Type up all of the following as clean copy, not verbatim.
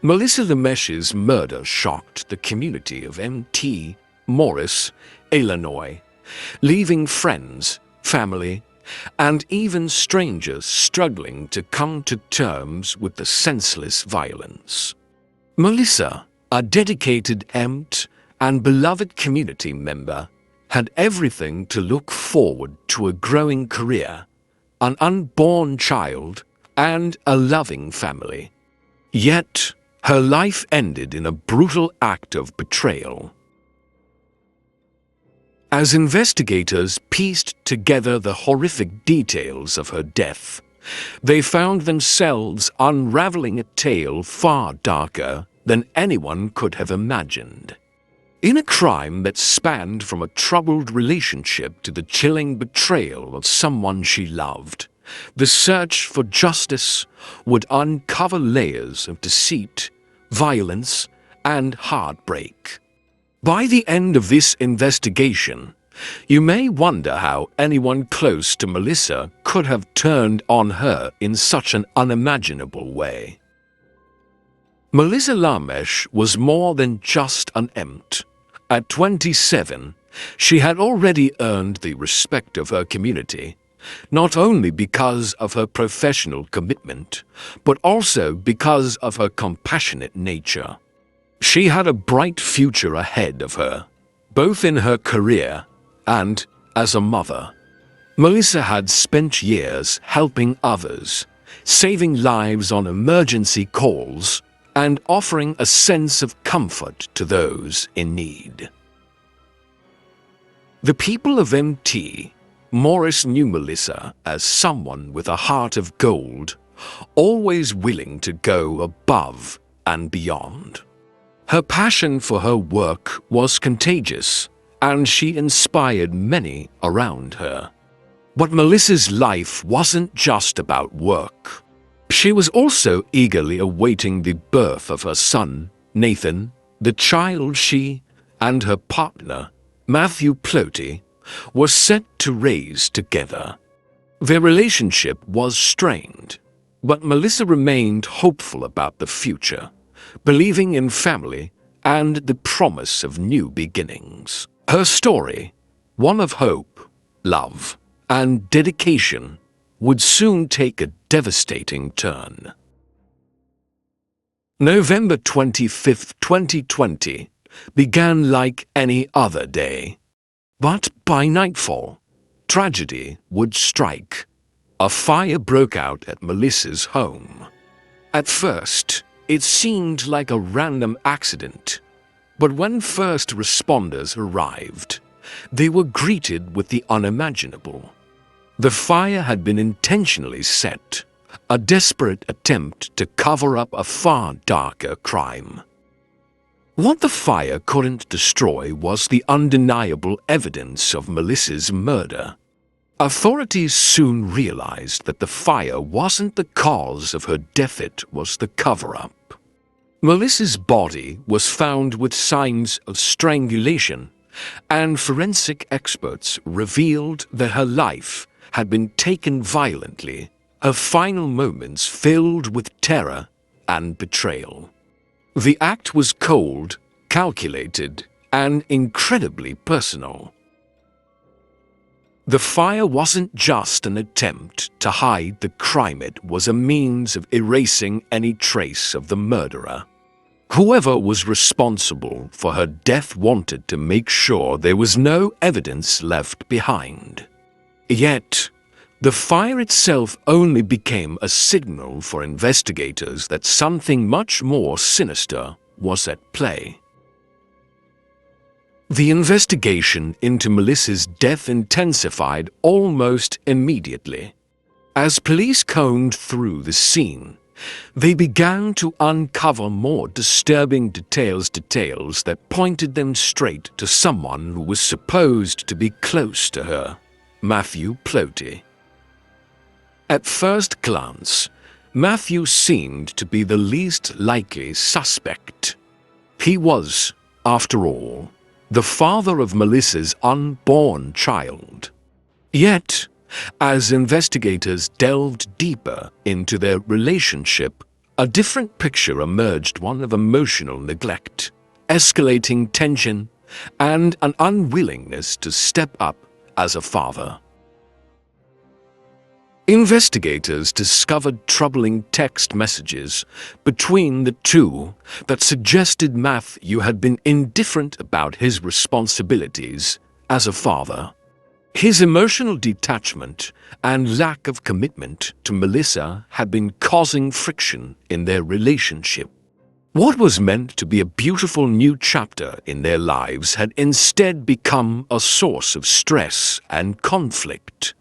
Melissa Lamesch's murder shocked the community of Mt. Morris, Illinois, leaving friends, family, and even strangers struggling to come to terms with the senseless violence. Melissa, a dedicated Mt. and beloved community member, had everything to look forward to: a growing career, an unborn child, and a loving family. Yet, her life ended in a brutal act of betrayal. As investigators pieced together the horrific details of her death, they found themselves unraveling a tale far darker than anyone could have imagined. In a crime that spanned from a troubled relationship to the chilling betrayal of someone she loved, the search for justice would uncover layers of deceit, violence, and heartbreak. By the end of this investigation, you may wonder how anyone close to Melissa could have turned on her in such an unimaginable way. Melissa Lamesch was more than just an Mt. At 27, she had already earned the respect of her community, not only because of her professional commitment, but also because of her compassionate nature. She had a bright future ahead of her, both in her career and as a mother. Melissa had spent years helping others, saving lives on emergency calls, and offering a sense of comfort to those in need. The people of Mt. Morris knew Melissa as someone with a heart of gold, always willing to go above and beyond. Her passion for her work was contagious, and she inspired many around her. But Melissa's life wasn't just about work. She was also eagerly awaiting the birth of her son, Nathan, the child she and her partner, Matthew Ploty, were set to raise together. Their relationship was strained, but Melissa remained hopeful about the future, believing in family and the promise of new beginnings. Her story, one of hope, love, and dedication, would soon take a devastating turn. November 25, 2020, began like any other day. But by nightfall, tragedy would strike. A fire broke out at Melissa's home. At first, it seemed like a random accident, but when first responders arrived, they were greeted with the unimaginable. The fire had been intentionally set, a desperate attempt to cover up a far darker crime. What the fire couldn't destroy was the undeniable evidence of Melissa's murder. Authorities soon realized that the fire wasn't the cause of her death, it was the cover-up. Melissa's body was found with signs of strangulation, and forensic experts revealed that her life had been taken violently, her final moments filled with terror and betrayal. The act was cold, calculated, and incredibly personal. The fire wasn't just an attempt to hide the crime, it was a means of erasing any trace of the murderer. Whoever was responsible for her death wanted to make sure there was no evidence left behind. Yet, the fire itself only became a signal for investigators that something much more sinister was at play. The investigation into Melissa's death intensified almost immediately. As police combed through the scene, they began to uncover more disturbing details that pointed them straight to someone who was supposed to be close to her, Matthew Ploty. At first glance, Matthew seemed to be the least likely suspect. He was, after all, the father of Melissa's unborn child. Yet, as investigators delved deeper into their relationship, A different picture emerged, one of emotional neglect, escalating tension, and an unwillingness to step up as a father. Investigators discovered troubling text messages between the two that suggested Matthew had been indifferent about his responsibilities as a father. His emotional detachment and lack of commitment to Melissa had been causing friction in their relationship. What was meant to be a beautiful new chapter in their lives had instead become a source of stress and conflict.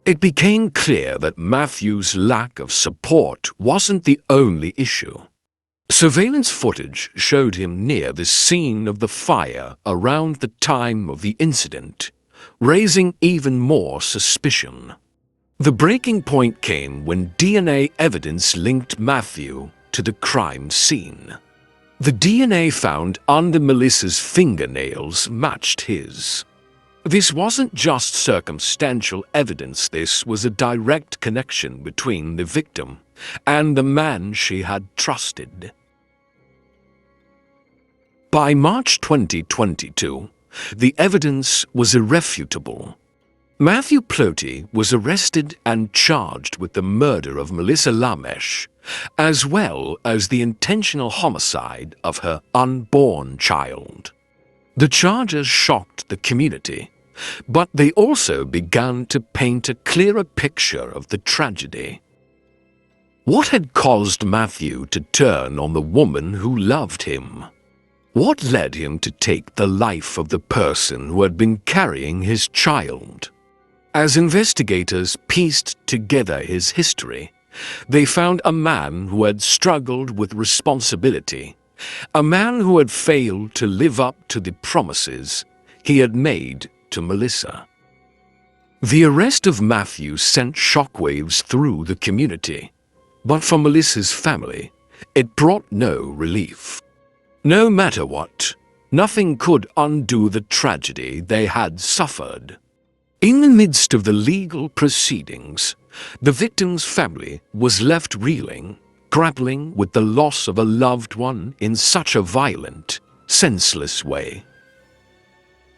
It became clear that Matthew's lack of support wasn't the only issue. Surveillance footage showed him near the scene of the fire around the time of the incident, raising even more suspicion. The breaking point came when DNA evidence linked Matthew to the crime scene. The DNA found under Melissa's fingernails matched his. This wasn't just circumstantial evidence, this was a direct connection between the victim and the man she had trusted. By March 2022, the evidence was irrefutable. Matthew Plotey was arrested and charged with the murder of Melissa Lamesch, as well as the intentional homicide of her unborn child. The charges shocked the community, but they also began to paint a clearer picture of the tragedy. What had caused Matthew to turn on the woman who loved him? What led him to take the life of the person who had been carrying his child? As investigators pieced together his history, they found a man who had struggled with responsibility, a man who had failed to live up to the promises he had made to Melissa. The arrest of Matthew sent shockwaves through the community, but for Melissa's family, it brought no relief. No matter what, nothing could undo the tragedy they had suffered. In the midst of the legal proceedings, the victim's family was left reeling, grappling with the loss of a loved one in such a violent, senseless way.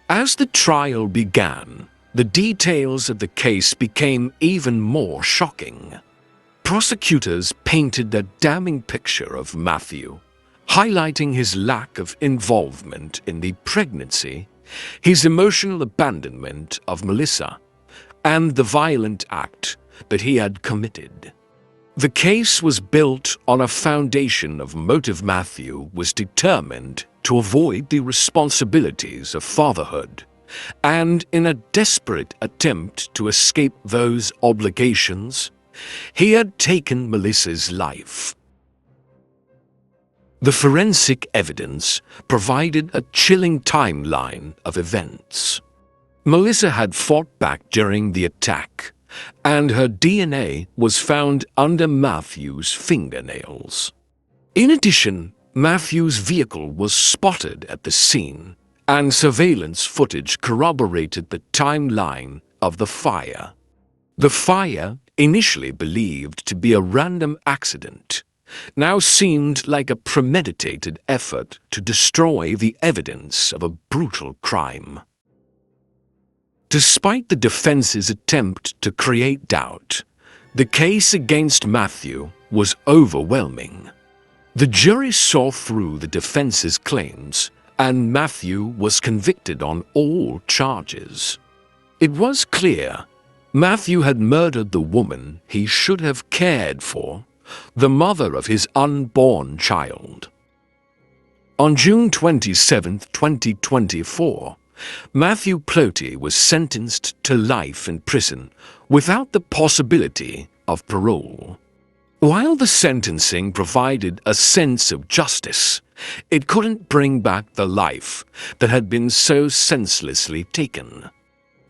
As the trial began, the details of the case became even more shocking. Prosecutors painted a damning picture of Matthew, highlighting his lack of involvement in the pregnancy, his emotional abandonment of Melissa, and the violent act that he had committed. The case was built on a foundation of motive. Matthew was determined to avoid the responsibilities of fatherhood, and in a desperate attempt to escape those obligations, he had taken Melissa's life. The forensic evidence provided a chilling timeline of events. Melissa had fought back during the attack, and her DNA was found under Matthew's fingernails. In addition, Matthew's vehicle was spotted at the scene, and surveillance footage corroborated the timeline of the fire. The fire, initially believed to be a random accident, now seemed like a premeditated effort to destroy the evidence of a brutal crime. Despite the defense's attempt to create doubt, the case against Matthew was overwhelming. The jury saw through the defense's claims, and Matthew was convicted on all charges. It was clear Matthew had murdered the woman he should have cared for, the mother of his unborn child. On June 27, 2024, Matthew Plotey was sentenced to life in prison without the possibility of parole. While the sentencing provided a sense of justice, it couldn't bring back the life that had been so senselessly taken.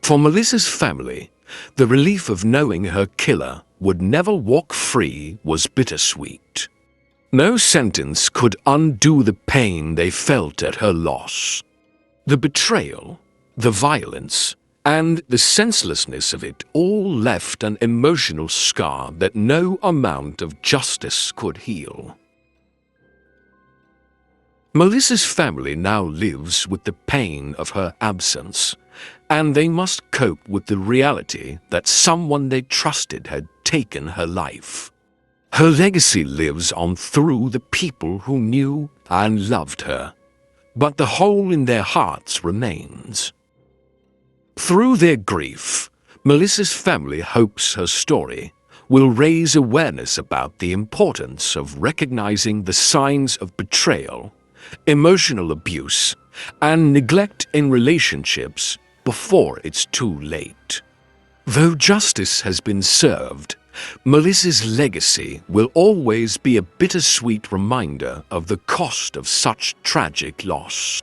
For Melissa's family, the relief of knowing her killer would never walk free was bittersweet. No sentence could undo the pain they felt at her loss. The betrayal, the violence, and the senselessness of it all left an emotional scar that no amount of justice could heal. Melissa's family now lives with the pain of her absence, and they must cope with the reality that someone they trusted had taken her life. Her legacy lives on through the people who knew and loved her, but the hole in their hearts remains. Through their grief, Melissa's family hopes her story will raise awareness about the importance of recognizing the signs of betrayal, emotional abuse, and neglect in relationships before it's too late. Though justice has been served, Melissa's legacy will always be a bittersweet reminder of the cost of such tragic loss.